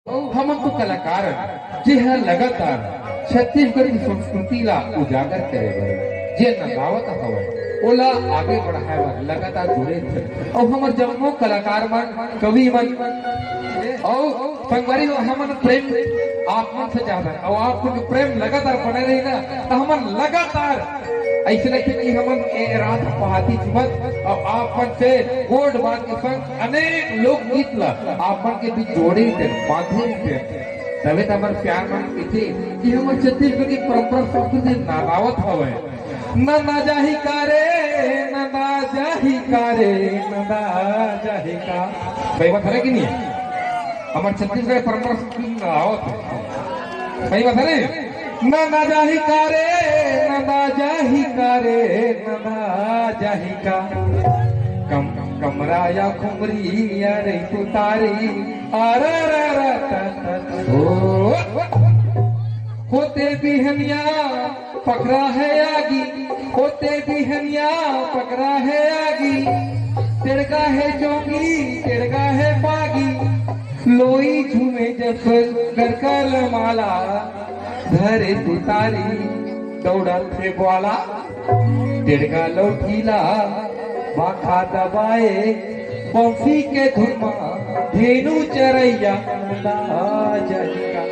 हम तो कलाकार जे ह लगातार छत्तीसगढ़ की संस्कृति ला उजागर करे बर जे नगावत हवय ओला आगे बढ़ाए बर लगातार जुड़े थे और हमर जम्मो कलाकार मन कवि मन और संगवारी हमन प्रेम आप मन से ज्यादा और आपको जो प्रेम लगातार बने रही ना तो हमन लगातार ऐसे लगे कि हमन ए रात पहाती चुमत और आप मन से गोड बात के संग अनेक लोक गीत ला आप मन के बीच जोड़े थे बांधे थे तबे तो हमारे प्यार मन के कि हमर छत्तीसगढ़ की परंपरा संस्कृति नागावत हवे न ना जाही कारे न ना जाही कारे न ना जाही का भाई बात है कि नहीं हमार छत्तीसगढ़ परंपरा संस्कृति नागावत भाई बात है न ना जाही कारे न ना जाही कारे न ना जाही का कमरा या खुमरी या रे तुतारी आरा रा रा ता ता होते बिहनिया पकड़ा है आगी होते बिहनिया पकड़ा है आगी तिड़का है चौकी तिड़का है बागी लोई झूमे जब गरकल माला धरे तुतारी दौड़ा थे ग्वाला तिड़का लौटीला बाखा दबाए बंसी के धुमा धेनु चरैया जाएगा।